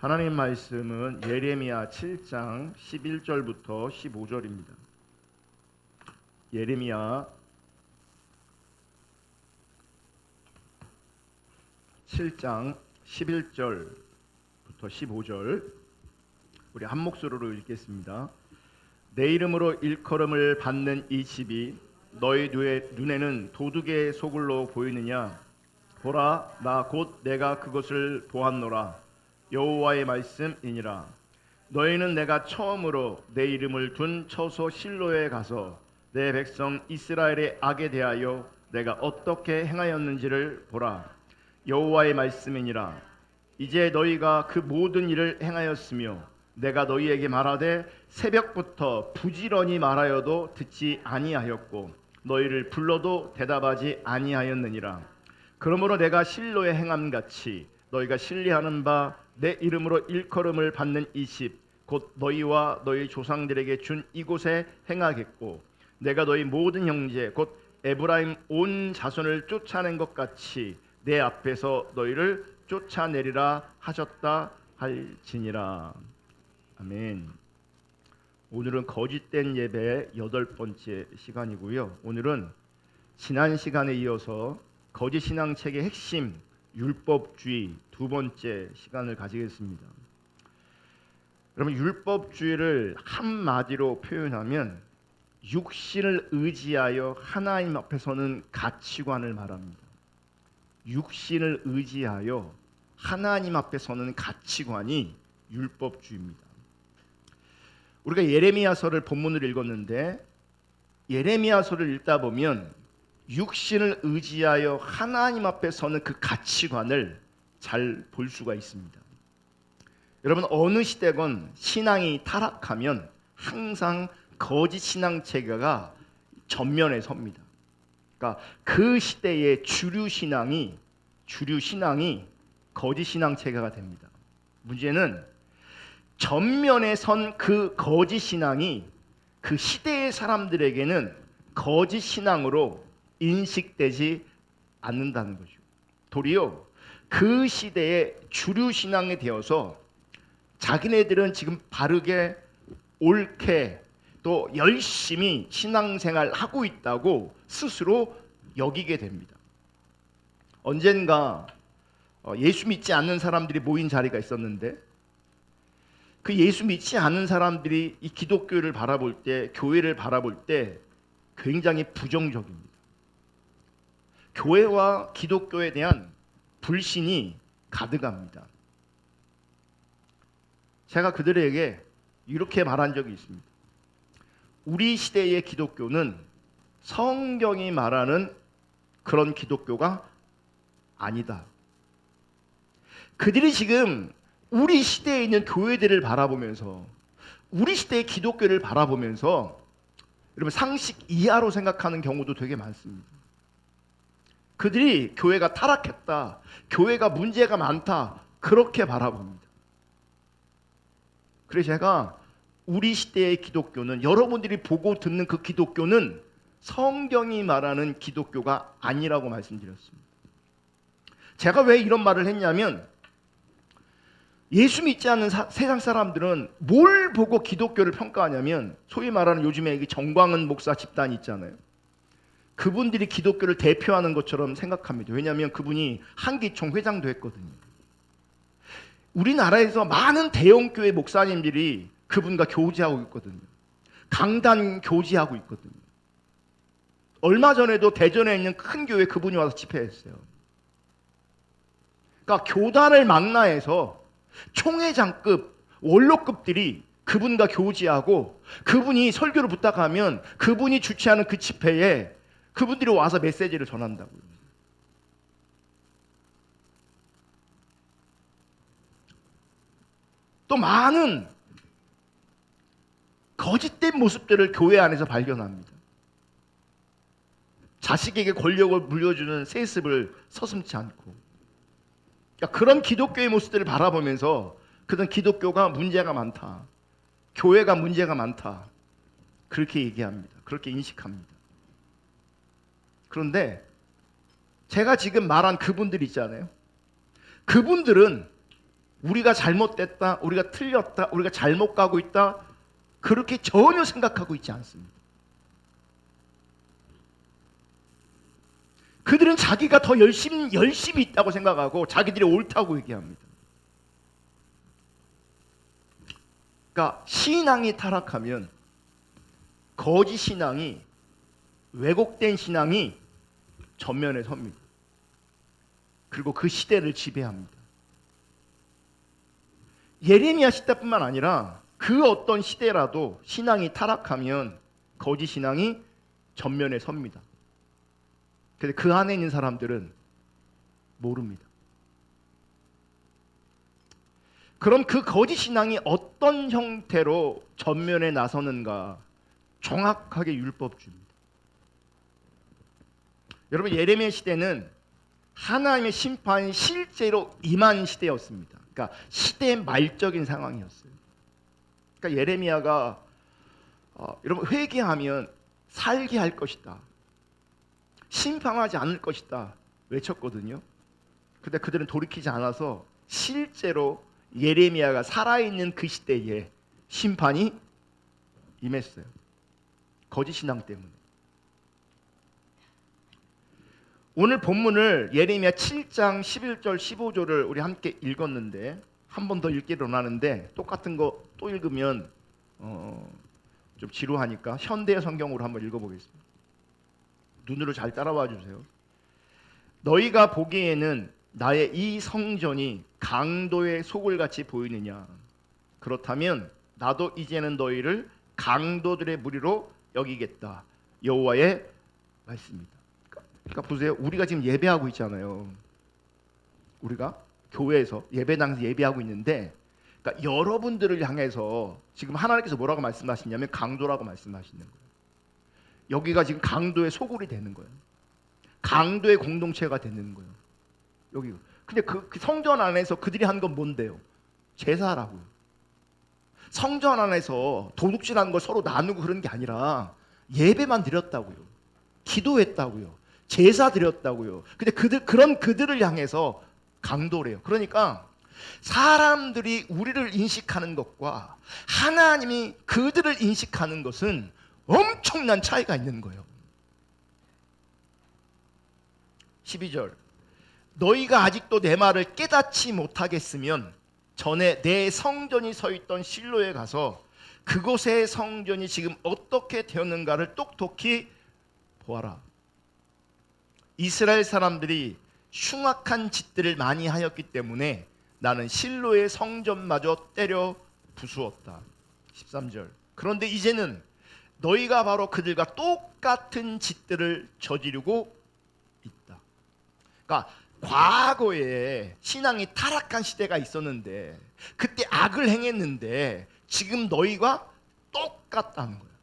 하나님 말씀은 예레미야 7장 11절부터 15절입니다. 예레미야 7장 11절부터 15절 우리 한 목소리로 읽겠습니다. 내 이름으로 일컬음을 받는 이 집이 너희 눈에는 도둑의 소굴로 보이느냐? 보라, 나 곧 내가 그것을 보았노라. 여호와의 말씀이니라. 너희는 내가 처음으로 내 이름을 둔 처소 실로에 가서 내 백성 이스라엘의 악에 대하여 내가 어떻게 행하였는지를 보라. 여호와의 말씀이니라. 이제 너희가 그 모든 일을 행하였으며 내가 너희에게 말하되 새벽부터 부지런히 말하여도 듣지 아니하였고 너희를 불러도 대답하지 아니하였느니라. 그러므로 내가 실로에 행함같이 너희가 신뢰하는 바 내 이름으로 일컬음을 받는 이 집 곧 너희와 너희 조상들에게 준 이곳에 행하겠고 내가 너희 모든 형제 곧 에브라임 온 자손을 쫓아낸 것 같이 내 앞에서 너희를 쫓아내리라 하셨다 할지니라. 아멘. 오늘은 거짓된 예배의 8번째 시간이고요. 오늘은 지난 시간에 이어서 거짓 신앙책의 핵심 율법주의 2번째 시간을 가지겠습니다. 여러분, 율법주의를 한마디로 표현하면 육신을 의지하여 하나님 앞에 서는 가치관을 말합니다. 육신을 의지하여 하나님 앞에 서는 가치관이 율법주의입니다. 우리가 예레미야서를 본문으로 읽었는데 예레미야서를 읽다 보면 육신을 의지하여 하나님 앞에 서는 그 가치관을 잘 볼 수가 있습니다. 여러분, 어느 시대건 신앙이 타락하면 항상 거짓 신앙 체계가 전면에 섭니다. 그러니까 그 시대의 주류 신앙이 거짓 신앙 체계가 됩니다. 문제는 전면에 선 그 거짓 신앙이 그 시대의 사람들에게는 거짓 신앙으로 인식되지 않는다는 거죠. 도리어 그 시대의 주류 신앙이 되어서 자기네들은 지금 바르게 옳게 또 열심히 신앙생활 하고 있다고 스스로 여기게 됩니다. 언젠가 예수 믿지 않는 사람들이 모인 자리가 있었는데 그 예수 믿지 않는 사람들이 이 기독교를 바라볼 때, 교회를 바라볼 때 굉장히 부정적입니다. 교회와 기독교에 대한 불신이 가득합니다. 제가 그들에게 이렇게 말한 적이 있습니다. 우리 시대의 기독교는 성경이 말하는 그런 기독교가 아니다. 그들이 지금 우리 시대에 있는 교회들을 바라보면서 우리 시대의 기독교를 바라보면서 여러분 상식 이하로 생각하는 경우도 되게 많습니다. 그들이 교회가 타락했다, 교회가 문제가 많다 그렇게 바라봅니다. 그래서 제가 우리 시대의 기독교는 여러분들이 보고 듣는 그 기독교는 성경이 말하는 기독교가 아니라고 말씀드렸습니다. 제가 왜 이런 말을 했냐면 예수 믿지 않는 세상 사람들은 뭘 보고 기독교를 평가하냐면 소위 말하는 요즘에 정광은 목사 집단이 있잖아요. 그분들이 기독교를 대표하는 것처럼 생각합니다. 왜냐하면 그분이 한기총 회장도 했거든요. 우리나라에서 많은 대형교회 목사님들이 그분과 교제하고 있거든요. 강단 교제하고 있거든요. 얼마 전에도 대전에 있는 큰 교회 그분이 와서 집회했어요. 그러니까 교단을 망라해서 총회장급, 원로급들이 그분과 교제하고 그분이 설교를 부탁하면 그분이 주최하는 그 집회에 그분들이 와서 메시지를 전한다고요. 또 많은 거짓된 모습들을 교회 안에서 발견합니다. 자식에게 권력을 물려주는 세습을 서슴지 않고 그러니까 그런 기독교의 모습들을 바라보면서 그런 기독교가 문제가 많다, 교회가 문제가 많다 그렇게 얘기합니다. 그렇게 인식합니다. 그런데 제가 지금 말한 그분들 있잖아요. 그분들은 우리가 잘못됐다, 우리가 틀렸다, 우리가 잘못 가고 있다, 그렇게 전혀 생각하고 있지 않습니다. 그들은 자기가 더 열심히 있다고 생각하고 자기들이 옳다고 얘기합니다. 그러니까 신앙이 타락하면 거짓 신앙이, 왜곡된 신앙이 전면에 섭니다. 그리고 그 시대를 지배합니다. 예레미야 시대뿐만 아니라 그 어떤 시대라도 신앙이 타락하면 거짓 신앙이 전면에 섭니다. 근데 그 안에 있는 사람들은 모릅니다. 그럼 그 거짓 신앙이 어떤 형태로 전면에 나서는가? 정확하게 율법주의입니다. 여러분, 예레미야 시대는 하나님의 심판이 실제로 임한 시대였습니다. 그러니까 시대의 말적인 상황이었어요. 그러니까 예레미야가 여러분, 회개하면 살게 할 것이다, 심판하지 않을 것이다 외쳤거든요. 근데 그들은 돌이키지 않아서 실제로 예레미야가 살아있는 그 시대에 심판이 임했어요. 거짓 신앙 때문에. 오늘 본문을 예레미야 7장 11절 15절을 우리 함께 읽었는데 한 번 더 읽기로 하는데, 똑같은 거 또 읽으면 좀 지루하니까 현대 성경으로 한번 읽어보겠습니다. 눈으로 잘 따라와 주세요. 너희가 보기에는 나의 이 성전이 강도의 소굴같이 보이느냐? 그렇다면 나도 이제는 너희를 강도들의 무리로 여기겠다. 여호와의 말씀입니다. 그러니까 보세요. 우리가 지금 예배하고 있잖아요. 우리가 교회에서 예배당에서 예배하고 있는데, 그러니까 여러분들을 향해서 지금 하나님께서 뭐라고 말씀하시냐면 강도라고 말씀하시는 거예요. 여기가 지금 강도의 소굴이 되는 거예요. 강도의 공동체가 되는 거예요. 여기. 근데 그 성전 안에서 그들이 한 건 뭔데요? 제사라고요. 성전 안에서 도둑질하는 걸 서로 나누고 그런 게 아니라 예배만 드렸다고요. 기도했다고요. 제사 드렸다고요. 근데 그들을 향해서 강도래요. 그러니까 사람들이 우리를 인식하는 것과 하나님이 그들을 인식하는 것은 엄청난 차이가 있는 거예요. 12절. 너희가 아직도 내 말을 깨닫지 못하겠으면 전에 내 성전이 서 있던 실로에 가서 그곳의 성전이 지금 어떻게 되었는가를 똑똑히 보아라. 이스라엘 사람들이 흉악한 짓들을 많이 하였기 때문에 나는 실로의 성전마저 때려 부수었다. 13절. 그런데 이제는 너희가 바로 그들과 똑같은 짓들을 저지르고 있다. 그러니까 과거에 신앙이 타락한 시대가 있었는데 그때 악을 행했는데 지금 너희가 똑같다는 거예요.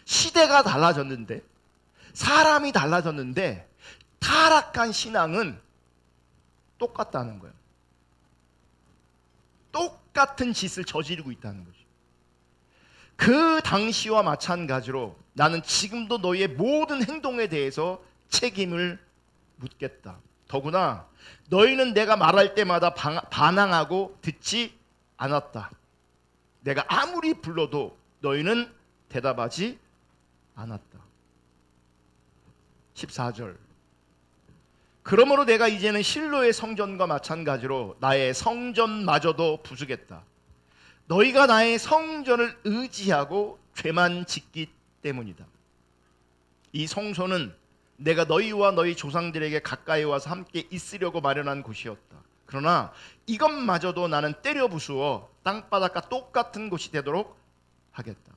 시대가 달라졌는데, 사람이 달라졌는데 타락한 신앙은 똑같다는 거예요. 똑같은 짓을 저지르고 있다는 거죠. 그 당시와 마찬가지로 나는 지금도 너희의 모든 행동에 대해서 책임을 묻겠다. 더구나 너희는 내가 말할 때마다 반항하고 듣지 않았다. 내가 아무리 불러도 너희는 대답하지 않았다. 14절. 그러므로 내가 이제는 실로의 성전과 마찬가지로 나의 성전마저도 부수겠다. 너희가 나의 성전을 의지하고 죄만 짓기 때문이다. 이 성소는 내가 너희와 너희 조상들에게 가까이 와서 함께 있으려고 마련한 곳이었다. 그러나 이것마저도 나는 때려 부수어 땅바닥과 똑같은 곳이 되도록 하겠다.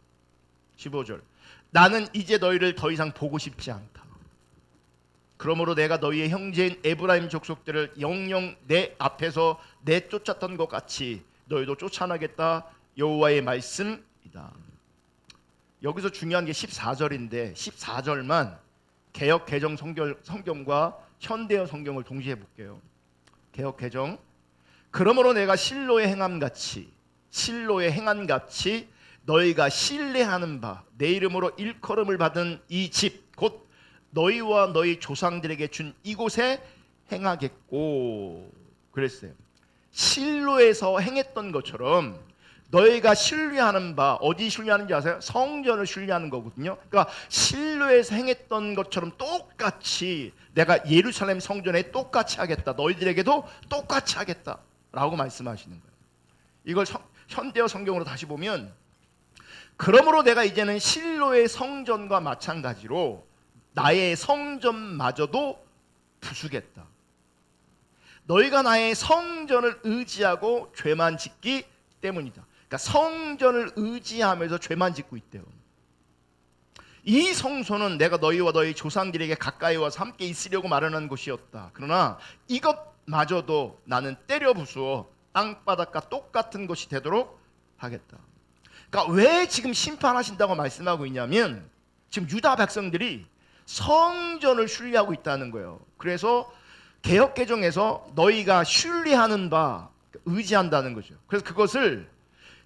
15절. 나는 이제 너희를 더 이상 보고 싶지 않다. 그러므로 내가 너희의 형제인 에브라임 족속들을 영영 내 앞에서 내쫓았던 것 같이 너희도 쫓아나겠다. 여호와의 말씀이다. 여기서 중요한 게 14절인데 14절만 개역 개정 성경과 현대어 성경을 동시에 볼게요. 개역 개정. 그러므로 내가 실로에 행한 같이 너희가 신뢰하는 바 내 이름으로 일컬음을 받은 이 집 곧 너희와 너희 조상들에게 준 이곳에 행하겠고 그랬어요. 실로에서 행했던 것처럼 너희가 신뢰하는 바, 어디 신뢰하는지 아세요? 성전을 신뢰하는 거거든요. 그러니까 실로에서 행했던 것처럼 똑같이 내가 예루살렘 성전에 똑같이 하겠다. 너희들에게도 똑같이 하겠다 라고 말씀하시는 거예요. 이걸 현대어 성경으로 다시 보면, 그러므로 내가 이제는 실로의 성전과 마찬가지로 나의 성전마저도 부수겠다. 너희가 나의 성전을 의지하고 죄만 짓기 때문이다. 그러니까 성전을 의지하면서 죄만 짓고 있대요. 이 성소는 내가 너희와 너희 조상들에게 가까이 와서 함께 있으려고 마련한 곳이었다. 그러나 이것마저도 나는 때려 부수어 땅바닥과 똑같은 것이 되도록 하겠다. 그러니까 왜 지금 심판하신다고 말씀하고 있냐면, 지금 유다 백성들이 성전을 신뢰하고 있다는 거예요. 그래서 개역개정에서 너희가 신뢰하는 바, 의지한다는 거죠. 그래서 그것을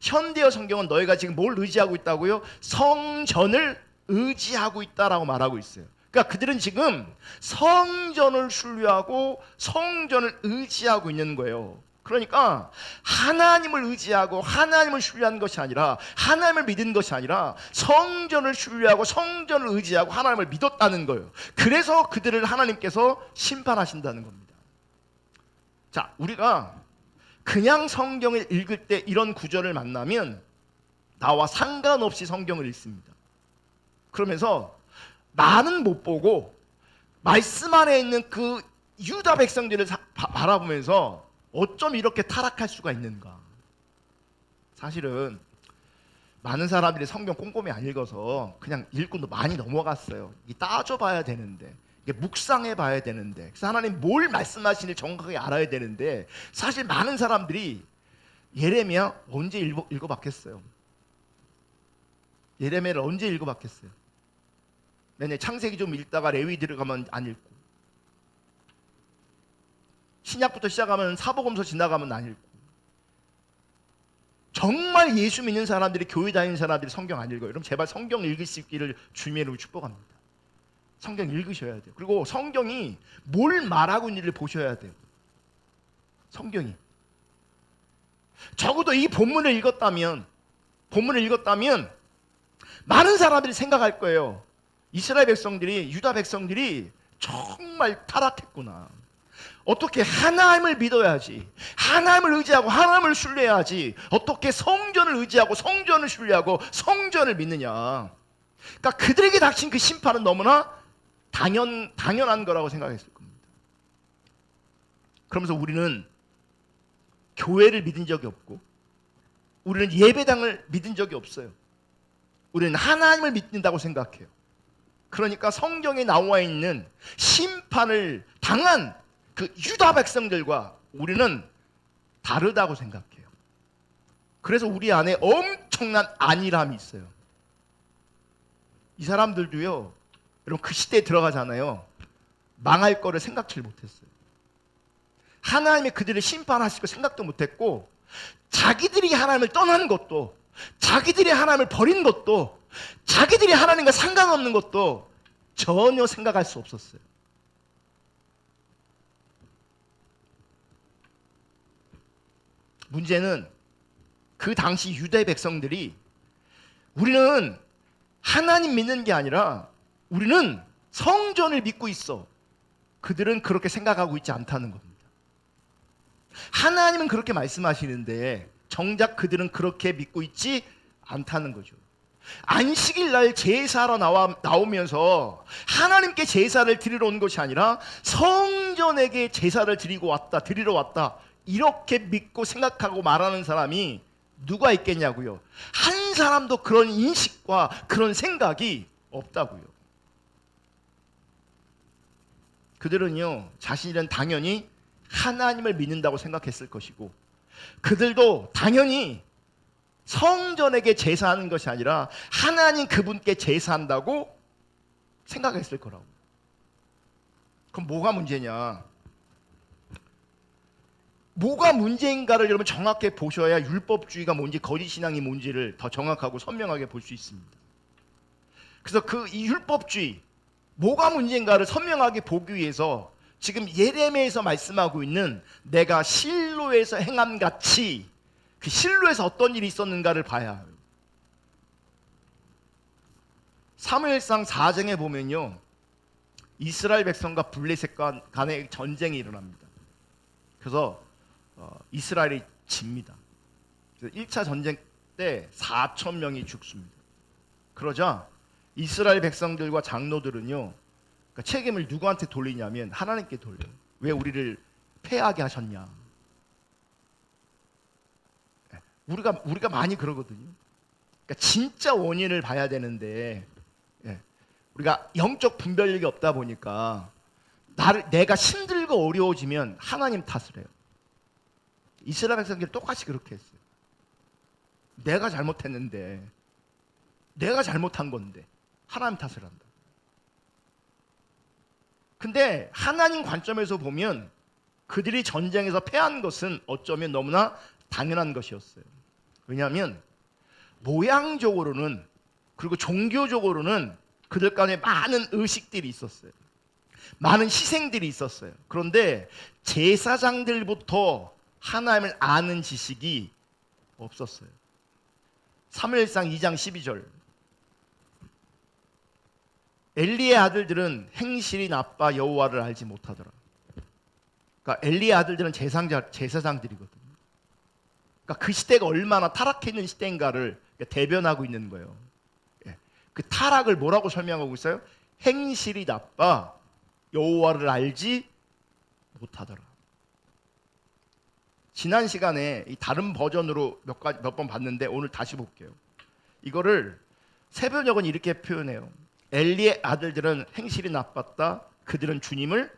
현대어 성경은 너희가 지금 뭘 의지하고 있다고요? 성전을 의지하고 있다라고 말하고 있어요. 그러니까 그들은 지금 성전을 신뢰하고 성전을 의지하고 있는 거예요. 그러니까 하나님을 의지하고 하나님을 신뢰하는 것이 아니라, 하나님을 믿은 것이 아니라 성전을 신뢰하고 성전을 의지하고 하나님을 믿었다는 거예요. 그래서 그들을 하나님께서 심판하신다는 겁니다. 자, 우리가 그냥 성경을 읽을 때 이런 구절을 만나면 나와 상관없이 성경을 읽습니다. 그러면서 나는 못 보고 말씀 안에 있는 그 유다 백성들을 바라보면서 어쩜 이렇게 타락할 수가 있는가. 사실은 많은 사람들이 성경 꼼꼼히 안 읽어서 그냥 읽고 많이 넘어갔어요. 이게 따져봐야 되는데, 이게 묵상해 봐야 되는데, 그래서 하나님 뭘 말씀하시는지 정확하게 알아야 되는데, 사실 많은 사람들이 예레미야 언제 읽어봤겠어요? 예레미야를 언제 읽어봤겠어요? 내내 창세기 좀 읽다가 레위 들어가면 안 읽고, 신약부터 시작하면 사복음서 지나가면 안 읽고, 정말 예수 믿는 사람들이, 교회 다니는 사람들이 성경 안 읽어요. 여러분 제발 성경 읽을 수 있기를 주님의 이름으로 축복합니다. 성경 읽으셔야 돼요. 그리고 성경이 뭘 말하고 있는지를 보셔야 돼요. 성경이 적어도 이 본문을 읽었다면 많은 사람들이 생각할 거예요. 이스라엘 백성들이, 유다 백성들이 정말 타락했구나. 어떻게 하나님을 믿어야지, 하나님을 의지하고 하나님을 신뢰해야지, 어떻게 성전을 의지하고 성전을 신뢰하고 성전을 믿느냐. 그러니까 그들에게 닥친 그 심판은 너무나 당연한 거라고 생각했을 겁니다. 그러면서 우리는 교회를 믿은 적이 없고, 우리는 예배당을 믿은 적이 없어요. 우리는 하나님을 믿는다고 생각해요. 그러니까 성경에 나와 있는 심판을 당한 그 유다 백성들과 우리는 다르다고 생각해요. 그래서 우리 안에 엄청난 안일함이 있어요. 이 사람들도요, 여러분 그 시대에 들어가잖아요. 망할 거를 생각지 못했어요. 하나님이 그들을 심판하실 거 생각도 못했고, 자기들이 하나님을 떠난 것도, 자기들이 하나님을 버린 것도, 자기들이 하나님과 상관없는 것도 전혀 생각할 수 없었어요. 문제는 그 당시 유대 백성들이, 우리는 하나님 믿는 게 아니라 우리는 성전을 믿고 있어. 그들은 그렇게 생각하고 있지 않다는 겁니다. 하나님은 그렇게 말씀하시는데 정작 그들은 그렇게 믿고 있지 않다는 거죠. 안식일 날 제사로 나오면서 하나님께 제사를 드리러 온 것이 아니라 성전에게 제사를 드리러 왔다, 이렇게 믿고 생각하고 말하는 사람이 누가 있겠냐고요. 한 사람도 그런 인식과 그런 생각이 없다고요. 그들은요, 자신들은 당연히 하나님을 믿는다고 생각했을 것이고, 그들도 당연히 성전에게 제사하는 것이 아니라 하나님 그분께 제사한다고 생각했을 거라고. 그럼 뭐가 문제냐? 뭐가 문제인가를 여러분 정확하게 보셔야 율법주의가 뭔지 거짓신앙이 뭔지를 더 정확하고 선명하게 볼 수 있습니다. 그래서 이 율법주의, 뭐가 문제인가를 선명하게 보기 위해서 지금 예레미야에서 말씀하고 있는 내가 실로에서 행함 같이 그 실로에서 어떤 일이 있었는가를 봐야 해요. 사무엘상 4장에 보면요, 이스라엘 백성과 블레셋 간의 전쟁이 일어납니다. 그래서 이스라엘이 집니다. 그래서 1차 전쟁 때 4천 명이 죽습니다. 그러자 이스라엘 백성들과 장로들은요, 그러니까 책임을 누구한테 돌리냐면 하나님께 돌려요. 왜 우리를 패하게 하셨냐. 우리가 많이 그러거든요. 그러니까 진짜 원인을 봐야 되는데 우리가 영적 분별력이 없다 보니까 내가 힘들고 어려워지면 하나님 탓을 해요. 이스라엘 백성들이 똑같이 그렇게 했어요. 내가 잘못했는데, 내가 잘못한 건데 하나님 탓을 한다. 근데 하나님 관점에서 보면 그들이 전쟁에서 패한 것은 어쩌면 너무나 당연한 것이었어요. 왜냐하면 모양적으로는, 그리고 종교적으로는 그들 간에 많은 의식들이 있었어요. 많은 희생들이 있었어요. 그런데 제사장들부터 하나님을 아는 지식이 없었어요. 사무엘상 2장 12절, 엘리의 아들들은 행실이 나빠 여호와를 알지 못하더라. 그러니까 엘리의 아들들은 제사장들이거든요. 그러니까 그 시대가 얼마나 타락해 있는 시대인가를 대변하고 있는 거예요. 그 타락을 뭐라고 설명하고 있어요? 행실이 나빠 여호와를 알지 못하더라. 지난 시간에 이 다른 버전으로 몇 번 봤는데 오늘 다시 볼게요. 이거를 새번역은 이렇게 표현해요. 엘리의 아들들은 행실이 나빴다. 그들은 주님을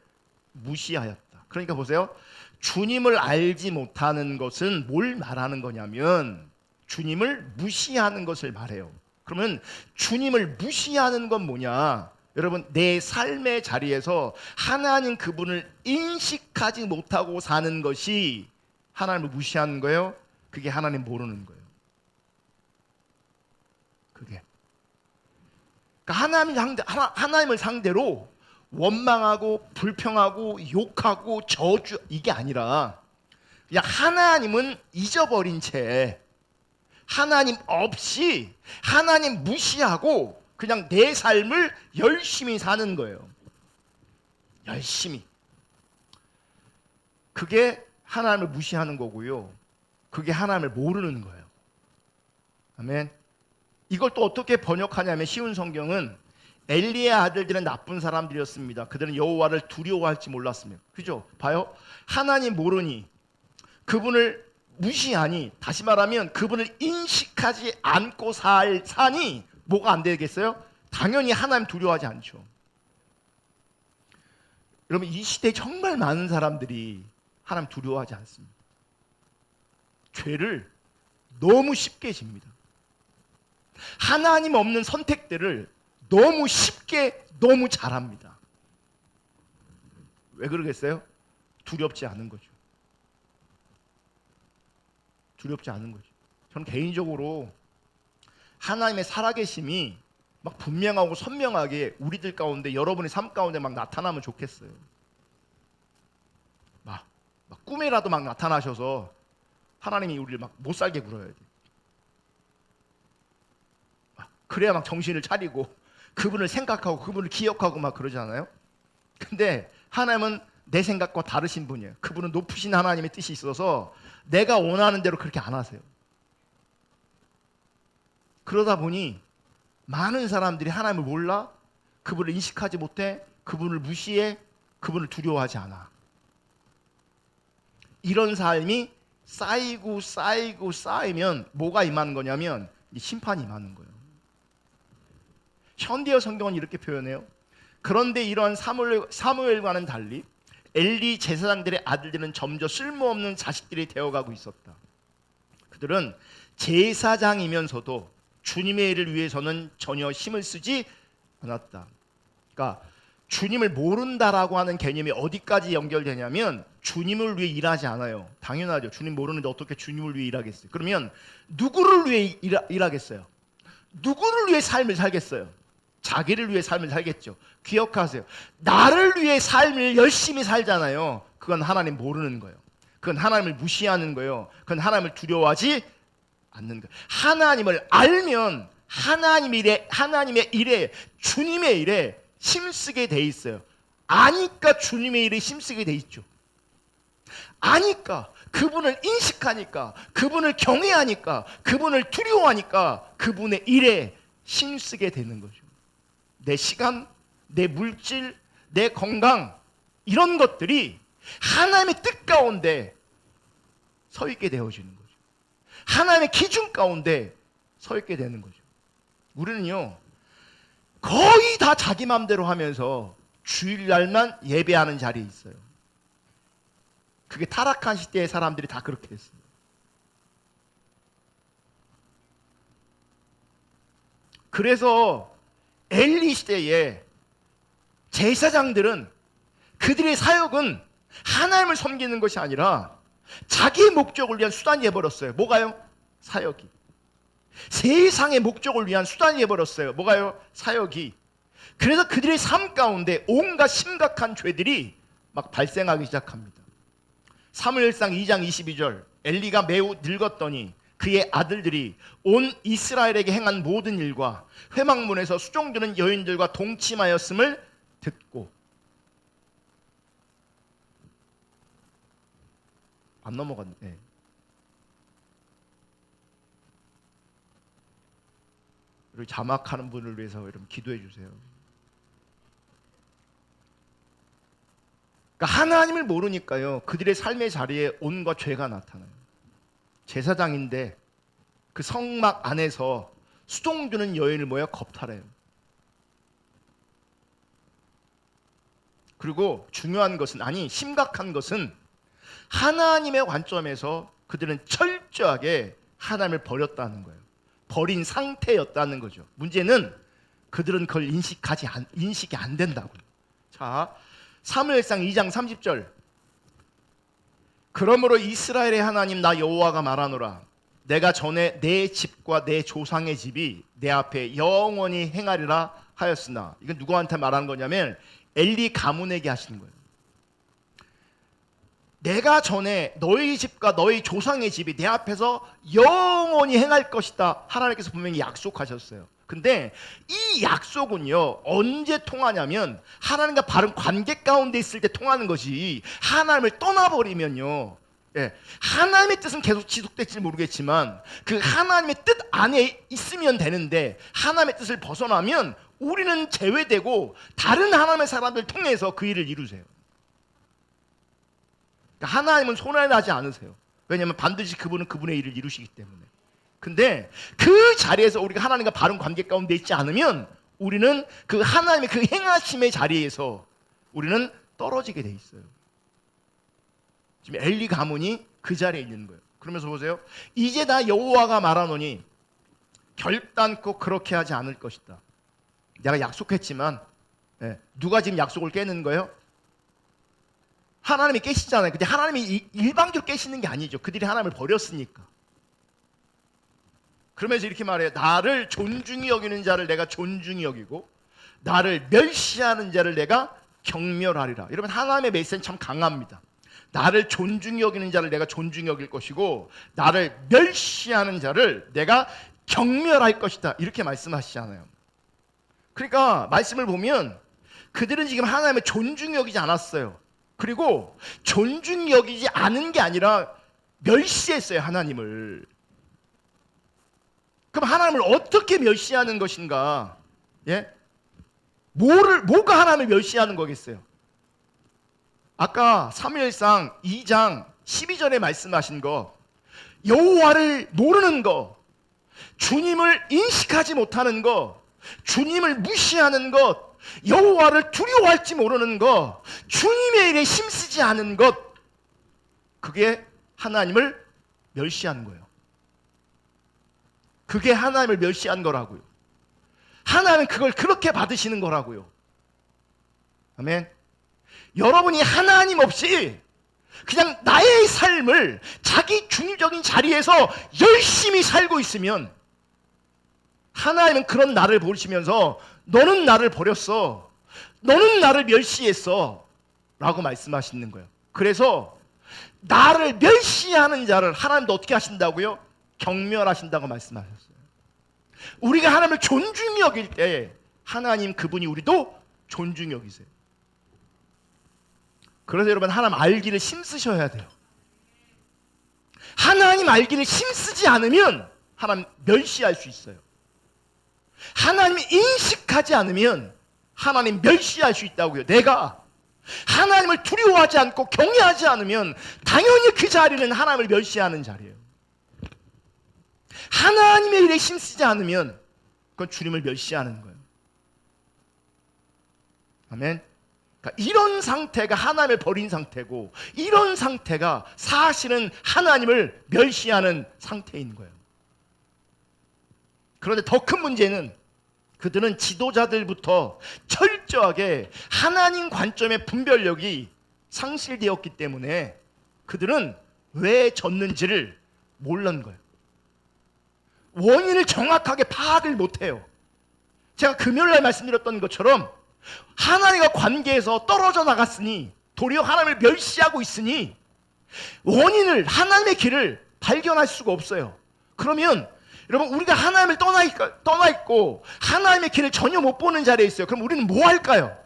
무시하였다. 그러니까 보세요. 주님을 알지 못하는 것은 뭘 말하는 거냐면 주님을 무시하는 것을 말해요. 그러면 주님을 무시하는 건 뭐냐? 여러분, 내 삶의 자리에서 하나님 그분을 인식하지 못하고 사는 것이 하나님을 무시하는 거예요. 그게 하나님 모르는 거예요. 그게. 그러니까 하나님을 상대로 원망하고 불평하고 욕하고 저주, 이게 아니라 그냥 하나님은 잊어버린 채 하나님 없이 하나님 무시하고 그냥 내 삶을 열심히 사는 거예요. 열심히. 그게 하나님을 무시하는 거고요. 그게 하나님을 모르는 거예요. 아멘. 이걸 또 어떻게 번역하냐면 쉬운 성경은 엘리의 아들들은 나쁜 사람들이었습니다. 그들은 여호와를 두려워할지 몰랐으며. 그죠? 봐요. 하나님 모르니, 그분을 무시하니, 다시 말하면 그분을 인식하지 않고 사니 뭐가 안 되겠어요? 당연히 하나님 두려워하지 않죠. 여러분, 이 시대에 정말 많은 사람들이 하나님 두려워하지 않습니다. 죄를 너무 쉽게 집니다. 하나님 없는 선택들을 너무 쉽게 너무 잘합니다. 왜 그러겠어요? 두렵지 않은 거죠. 두렵지 않은 거죠. 저는 개인적으로 하나님의 살아계심이 막 분명하고 선명하게 우리들 가운데, 여러분의 삶 가운데 막 나타나면 좋겠어요. 막 꿈에라도 막 나타나셔서 하나님이 우리를 막 못 살게 굴어야 돼. 그래야 막 정신을 차리고 그분을 생각하고 그분을 기억하고 막 그러잖아요. 근데 하나님은 내 생각과 다르신 분이에요. 그분은 높으신 하나님의 뜻이 있어서 내가 원하는 대로 그렇게 안 하세요. 그러다 보니 많은 사람들이 하나님을 몰라, 그분을 인식하지 못해, 그분을 무시해, 그분을 두려워하지 않아. 이런 삶이 쌓이면 뭐가 임하는 거냐면 심판이 임하는 거예요. 현대어 성경은 이렇게 표현해요. 그런데 이러한 사무엘과는 달리 엘리 제사장들의 아들들은 점점 쓸모없는 자식들이 되어가고 있었다. 그들은 제사장이면서도 주님의 일을 위해서는 전혀 힘을 쓰지 않았다. 그러니까 주님을 모른다라고 하는 개념이 어디까지 연결되냐면 주님을 위해 일하지 않아요. 당연하죠. 주님 모르는데 어떻게 주님을 위해 일하겠어요? 그러면 누구를 위해 일하겠어요? 누구를 위해 삶을 살겠어요? 자기를 위해 삶을 살겠죠. 기억하세요. 나를 위해 삶을 열심히 살잖아요. 그건 하나님 모르는 거예요. 그건 하나님을 무시하는 거예요. 그건 하나님을 두려워하지 않는 거예요. 하나님을 알면 하나님의 일에, 주님의 일에 힘쓰게 돼 있어요. 아니까 주님의 일에 힘쓰게 돼 있죠. 아니까, 그분을 인식하니까, 그분을 경외하니까, 그분을 두려워하니까 그분의 일에 힘쓰게 되는 거죠. 내 시간, 내 물질, 내 건강, 이런 것들이 하나님의 뜻 가운데 서 있게 되어지는 거죠. 하나님의 기준 가운데 서 있게 되는 거죠. 우리는요, 거의 다 자기 마음대로 하면서 주일날만 예배하는 자리에 있어요. 그게 타락한 시대의 사람들이 다 그렇게 됐어요. 그래서 엘리 시대에 제사장들은, 그들의 사역은 하나님을 섬기는 것이 아니라 자기의 목적을 위한 수단이 해버렸어요. 뭐가요? 사역이. 세상의 목적을 위한 수단이 해버렸어요. 뭐가요? 사역이. 그래서 그들의 삶 가운데 온갖 심각한 죄들이 막 발생하기 시작합니다. 사무엘상 2장 22절, 엘리가 매우 늙었더니 그의 아들들이 온 이스라엘에게 행한 모든 일과 회막문에서 수종드는 여인들과 동침하였음을 듣고. 안 넘어갔네. 그리고 자막하는 분을 위해서 여러분 기도해 주세요. 그러니까 하나님을 모르니까요, 그들의 삶의 자리에 온갖 죄가 나타나요. 제사장인데 그 성막 안에서 수종드는 여인을 모여 겁탈해요. 그리고 중요한 것은, 아니 심각한 것은, 하나님의 관점에서 그들은 철저하게 하나님을 버렸다는 거예요. 버린 상태였다는 거죠. 문제는 그들은 그걸 인식이 안 된다고요. 자, 사무엘상 2장 30절. 그러므로 이스라엘의 하나님 나 여호와가 말하노라. 내가 전에 내 집과 내 조상의 집이 내 앞에 영원히 행하리라 하였으나. 이건 누구한테 말하는 거냐면 엘리 가문에게 하시는 거예요. 내가 전에 너희 집과 너희 조상의 집이 내 앞에서 영원히 행할 것이다, 하나님께서 분명히 약속하셨어요. 근데 이 약속은요, 언제 통하냐면 하나님과 바른 관계 가운데 있을 때 통하는 것이, 하나님을 떠나버리면요, 하나님의 뜻은 계속 지속될지 모르겠지만 그 하나님의 뜻 안에 있으면 되는데, 하나님의 뜻을 벗어나면 우리는 제외되고 다른 하나님의 사람들 통해서 그 일을 이루세요. 하나님은 손해나지 않으세요. 왜냐하면 반드시 그분은 그분의 일을 이루시기 때문에. 근데 그 자리에서 우리가 하나님과 바른 관계 가운데 있지 않으면 우리는 그 하나님의 그 행하심의 자리에서 우리는 떨어지게 돼 있어요. 지금 엘리 가문이 그 자리에 있는 거예요. 그러면서 보세요. 이제 나 여호와가 말하노니 결단코 그렇게 하지 않을 것이다. 내가 약속했지만, 누가 지금 약속을 깨는 거예요? 하나님이 깨시잖아요. 근데 하나님이 일방적으로 깨시는 게 아니죠. 그들이 하나님을 버렸으니까. 그러면서 이렇게 말해요. 나를 존중히 여기는 자를 내가 존중히 여기고 나를 멸시하는 자를 내가 경멸하리라. 여러분, 하나님의 메시지는 참 강합니다. 나를 존중히 여기는 자를 내가 존중히 여길 것이고 나를 멸시하는 자를 내가 경멸할 것이다, 이렇게 말씀하시잖아요. 그러니까 말씀을 보면 그들은 지금 하나님을 존중히 여기지 않았어요. 그리고 존중히 여기지 않은 게 아니라 멸시했어요, 하나님을. 그럼 하나님을 어떻게 멸시하는 것인가? 뭐가 하나님을 멸시하는 거겠어요? 아까 사무엘상 2장 12절에 말씀하신 거, 여호와를 모르는 거, 주님을 인식하지 못하는 거, 주님을 무시하는 것, 여호와를 두려워할지 모르는 것, 주님의 일에 힘쓰지 않은 것, 그게 하나님을 멸시하는 거예요. 그게 하나님을 멸시한 거라고요. 하나님은 그걸 그렇게 받으시는 거라고요. 아멘. 여러분이 하나님 없이 그냥 나의 삶을 자기 중립적인 자리에서 열심히 살고 있으면 하나님은 그런 나를 보시면서 너는 나를 버렸어. 너는 나를 멸시했어. 라고 말씀하시는 거예요. 그래서 나를 멸시하는 자를 하나님도 어떻게 하신다고요? 경멸하신다고 말씀하셨어요. 우리가 하나님을 존중히 여길 때 하나님 그분이 우리도 존중히 여기세요. 그래서 여러분, 하나님 알기를 힘쓰셔야 돼요. 하나님 알기를 힘쓰지 않으면 하나님 멸시할 수 있어요. 하나님이 인식하지 않으면 하나님 멸시할 수 있다고요. 내가 하나님을 두려워하지 않고 경외하지 않으면 당연히 그 자리는 하나님을 멸시하는 자리예요. 하나님의 일에 힘쓰지 않으면 그건 주님을 멸시하는 거예요. 아멘. 그러니까 이런 상태가 하나님을 버린 상태고, 이런 상태가 사실은 하나님을 멸시하는 상태인 거예요. 그런데 더 큰 문제는 그들은 지도자들부터 철저하게 하나님 관점의 분별력이 상실되었기 때문에 그들은 왜 졌는지를 모르는 거예요. 원인을 정확하게 파악을 못해요. 제가 금요일날 말씀드렸던 것처럼 하나님과 관계에서 떨어져 나갔으니, 도리어 하나님을 멸시하고 있으니 원인을, 하나님의 길을 발견할 수가 없어요. 그러면 여러분, 우리가 하나님을 떠나 있고 하나님의 길을 전혀 못 보는 자리에 있어요. 그럼 우리는 뭐 할까요?